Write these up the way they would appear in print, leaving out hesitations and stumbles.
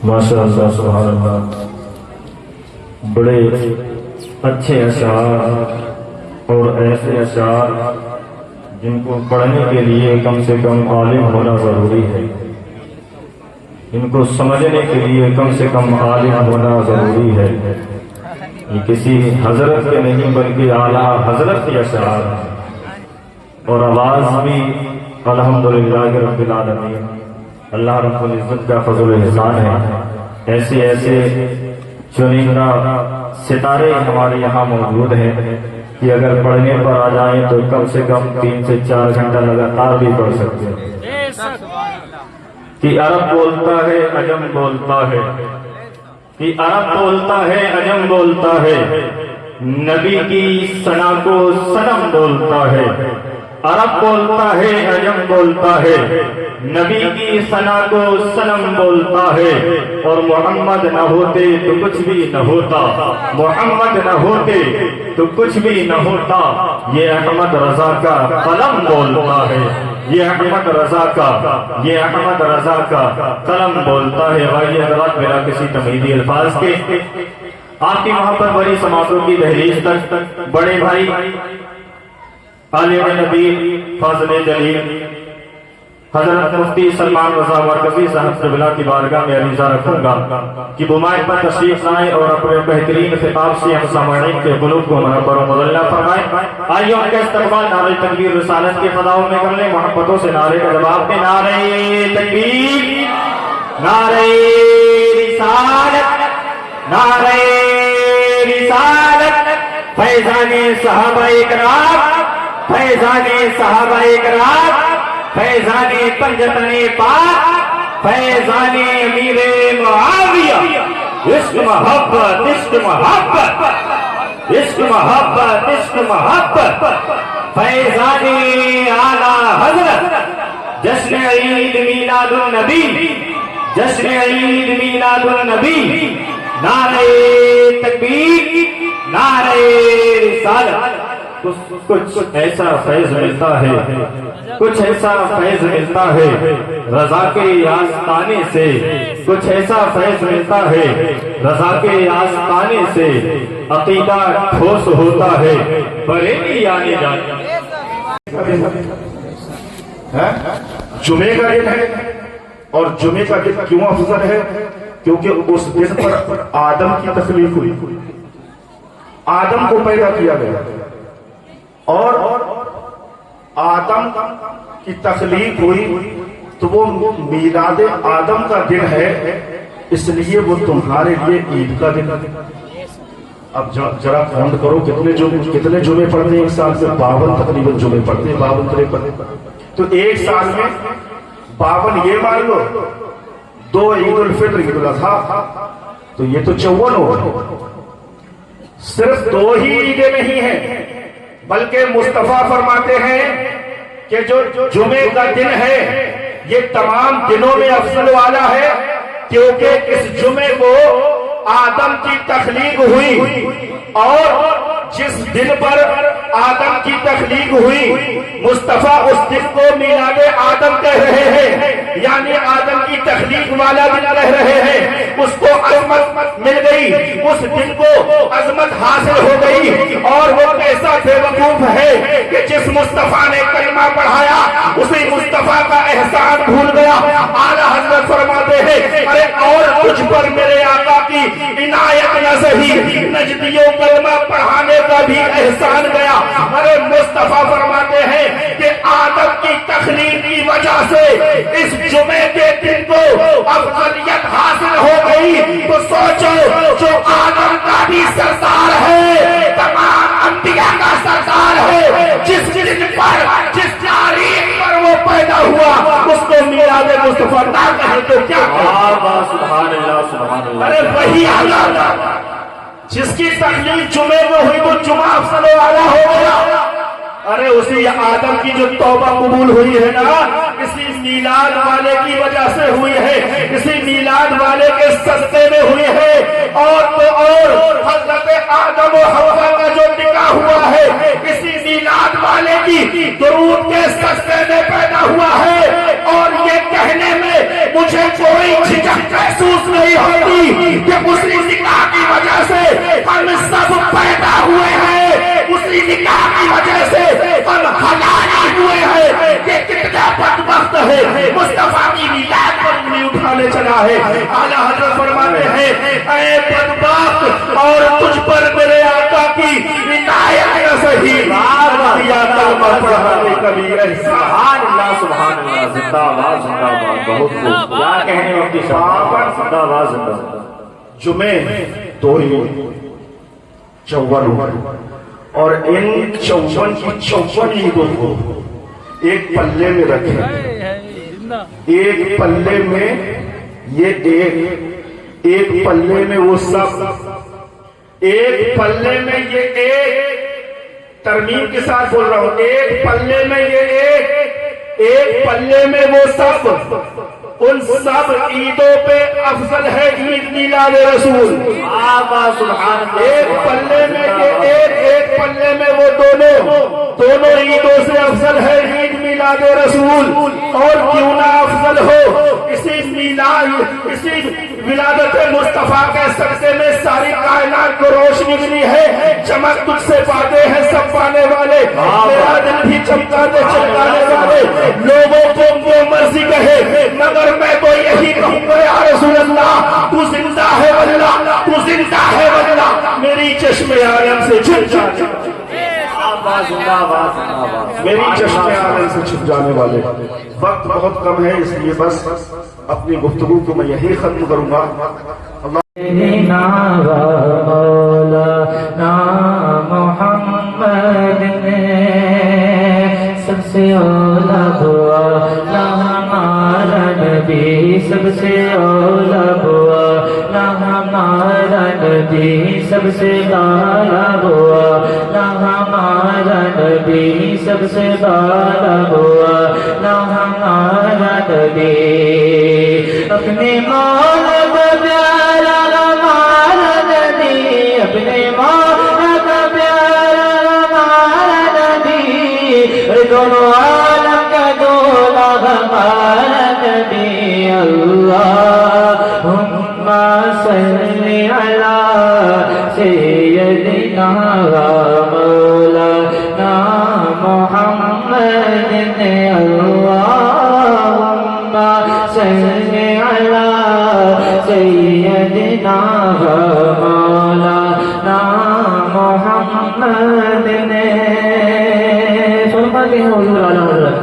ماشاء اللہ سبحان اللہ، بڑے اچھے اشعار اور ایسے اشعار جن کو پڑھنے کے لیے کم سے کم عالم ہونا ضروری ہے، ان کو سمجھنے کے لیے کم سے کم عالم ہونا ضروری ہے۔ یہ کسی حضرت کے نہیں بلکہ اعلیٰ حضرت کے اشعار ہیں، اور آواز بھی الحمدللہ رب العالمین، اللہ رب العزت کا فضل و احسان ہے۔ ایسے ایسے چنندہ ستارے ہمارے یہاں موجود ہیں کہ اگر پڑھنے پر آ جائیں تو کم سے کم 3 سے 4 گھنٹہ لگاتار بھی پڑھ سکتے ہیں۔ کہ عرب بولتا ہے عجم بولتا ہے، کہ عرب بولتا ہے عجم بولتا ہے، نبی کی ثنا کو صنم بولتا ہے۔ عرب بولتا ہے عجم بولتا ہے، نبی کی ثنا کو صنم بولتا ہے، اور محمد نہ ہوتے تو کچھ بھی نہ ہوتا، محمد نہ ہوتے تو کچھ بھی نہ ہوتا، یہ احمد رضا کا قلم بولتا ہے، یہ احمد رضا کا، یہ احمد رضا کا قلم بولتا ہے۔ بھائی حضرات، میرا کسی تمہیدی الفاظ کے آپ کی وہاں پر بڑی سماعتوں کی دہلیز تک بڑے بھائی عالم نبی فاضل جلیل حضرت مفتی سلمان رضا مرکزی صاحب قبلہ کی بارگاہ میں عریضہ رکھوں گا کہ بمائے پر تشریف لائیں اور اپنے بہترین خطاب سے ہم سامعین کے قلوب کو منور و مدلہ فرمائیں۔ آئیے ان کا استقبال نعرہ تکبیر رسالت کے فضاؤں میں کر لیں، محبتوں سے نعرے کا جواب دیں۔ نعرہ تکبیر، نعرہ رسالت، نعرہ رسالت، فیضان صحابہ اکرام، فیضان صحابہ اکرام، فیضان پنجتن پاک، فیضان امیر معاویہ، عشق محبت، عشق محبت، عشق محبت، عشق محبت، فیضان اعلیٰ حضرت، جشن عید میلاد النبی، جشن عید میلاد النبی، نعرہ تکبیر، نعرہ رسالت۔ کچھ ایسا فیض ملتا ہے، کچھ ایسا فیض ملتا ہے رضا کے آستانے سے، کچھ ایسا فیض ملتا ہے رضا کے آستانے سے، عقیدہ ٹھوس ہوتا ہے بریلی آنے جانے۔ جمعے کا دن ہے، اور جمعے کا دن کیوں افضل ہے؟ کیونکہ اس دن پر آدم کی تخلیق ہوئی، آدم کو پیدا کیا گیا، اور آدم کی تخلیق ہوئی تو وہ میلاد آدم کا دن ہے، اس لیے وہ تمہارے لیے عید کا دن ہے۔ اب ذرا کاؤنٹ کرو کتنے جمعے پڑھتے ہیں ایک سال میں؟ 52 تقریباً جمعے پڑھتے ہیں، 52-53۔ تو ایک سال میں 52 یہ مان لو، 2 عید الفطر عید الاضحیٰ، تو یہ تو 54 ہو گئے۔ صرف 2 ہی عیدیں نہیں ہیں، بلکہ مصطفیٰ فرماتے ہیں کہ جو جمعے کا دن ہے یہ تمام دنوں میں افضل والا ہے، کیونکہ اس جمعے کو آدم کی تخلیق ہوئی، اور جس دن پر آدم کی تخلیق ہوئی مصطفیٰ اس دن کو میلاد آدم کہہ رہے ہیں، یعنی آدم کی تخلیق والا دن کہہ رہے ہیں۔ اس کو عظمت مل گئی، اس دن کو عظمت حاصل ہو گئی، اور وہ کیسا بے وقوف ہے کہ جس مصطفیٰ نے کلمہ پڑھایا اسی مصطفیٰ کا احسان بھول گیا۔ اعلیٰ حضرت فرماتے ہیں ارے اور کچھ پر میرے آقا کی عنایت نہ سہی، نجدیوں کلمہ پڑھانے کا بھی احسان گیا۔ ارے مصطفیٰ فرماتے ہیں کہ آدم کی تخلیق کی وجہ سے اس جمعے کے دن کو افضلیت حاصل ہو گئی، تو سوچو جو آدم کا بھی سردار ہے، تمام انبیاء کا سردار ہے، جس دن پر جس تاریخ پر وہ پیدا ہوا اس کو میلاد مصطفیٰ نہ کہیں تو کیا کہیں؟ سبحان اللہ، سبحان اللہ۔ ارے وہی اللہ جس کی تخلیق جمعے میں ہوئی تو جمعہ افضل والا ہو گیا۔ ارے اسی آدم کی جو توبہ قبول ہوئی ہے نا، اسی میلاد والے کی وجہ سے ہوئی ہے، اسی میلاد والے کے صدقے میں ہوئی ہے، اور تو اور حضرت آدم و حوا کا جو نکاح ہوا ہے اسی میلاد والے کی درود کے صدقے میں پیدا ہوا ہے۔ اور یہ کہنے میں مجھے کوئی جھجک محسوس نہیں لگا ہے. اعلیٰ حضرت فرماتے ہیں اے بدبخت اور تجھ پر میرے آقا کی عنایت نہ سہی یا کلمہ پڑھانے کبھی ایسا. سبحان اللہ زندہ باد زندہ باد. بہت خوب. کیا کہنے وقتی صاحب زندہ باد زندہ باد. جمعے دو ہی 54 اور ان 54 کی 54 عیدوں کو ایک پلے میں رکھیں. ایک پلے میں یہ ایک پلے میں وہ سب, ایک پلے میں یہ ایک, ترمیم کے ساتھ بول رہا ہوں, ایک پلے میں یہ ایک پلے میں وہ سب, ان سب عیدوں پہ افضل ہے عید میلاد رسول. ایک پلے میں یہ ایک پلے میں وہ دونوں عیدوں سے افضل ہے عید میلاد رسول. اور کیوں نہ افضل ہو, اسی ولادت مصطفیٰ کے صدقے میں ساری کائنات کو روشنی ملی ہے. چمک تجھ سے پاتے ہیں سب پانے والے, میرا دل بھی چمکانے چمکانے والے. لوگوں کو جو مرضی کہے مگر میں تو یہی کہوں گا یا رسول اللہ تو زندہ ہے واللہ, تو زندہ ہے واللہ. میری چشم عالم سے چھپ جانے, میری چشم عالم سے چھپ جانے والے. وقت بہت کم ہے اس لیے بس اپنی گفتگو کو میں یہی ختم کروں گا. محمد نے سب سے اولا ہوا ہمارا نبی, سب سے اولا ہوا ہمارا نبی, سب سے بالا ہوا ہمارا نبی, سب سے بالا ہوا ہمارا نبی. اپنے مولا کا پیارا ہمارا نبی, اپنے مولا کا پیارا ہمارا نبی, دونوں عالم کا دولا ہمارا نبی. اللہم صلی علی سیدنا مولانا محمد. اللہم صلی علی سیدنا مولانا محمد. فرماتے ہیں حضور اعلیٰ حضرت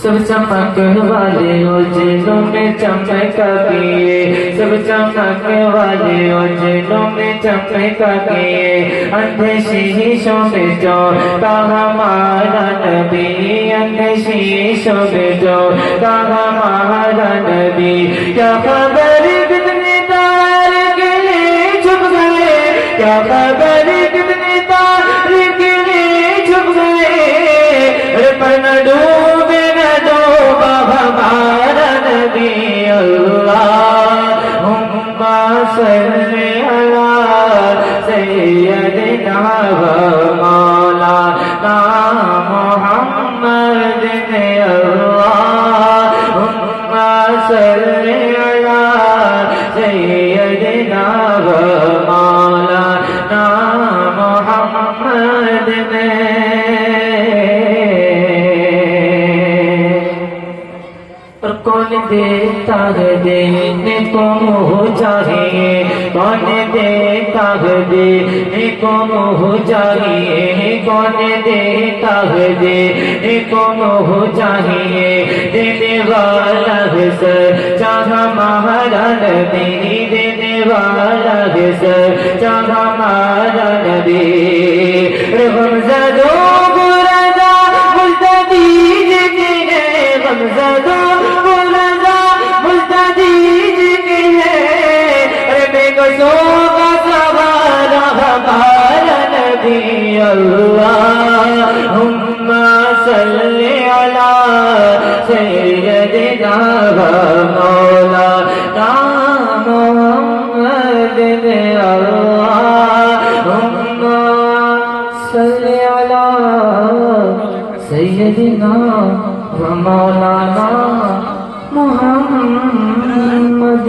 سب چمک والے اجلوں میں چمکا کیے, سب چمک والے اجلوں میں چمکا کیے. اندھے شیشوں میں جو ہمارا نبی, اندھے شیشوں میں جو ہمارا نبی. کیا خبر کتنے تار کے لیے چھپ گئے, کیا خبر کتنے تار کے لیے چھپ گئے, پر نہ ڈوبے نہ ڈوبا ہمارا نبی. اللہم صلی علی سیدنا مولانا محمد. اللہم صلی علی سیدنا مولانا محمد. اور کون دیتا ہے دینے کو منہ چاہیے, کون دیتا ہے دینے کو منہ چاہیے, کون دیتا ہے دینے کو منہ چاہیے. دینے والا ہے سچا ہمارا نبی, دینے والا ہے سچا ہمارا نبی. غمزدوں کو رضا مجتبی جتنے ہیں, غمزدوں کو رضا مجتبی جتنے ہیں. بے قصوں کا سوارا ہمارا نبی. اللہم صلی علی سیدنا مولانا محمد. اللہم صلی علی سیدنا مولانا محمد.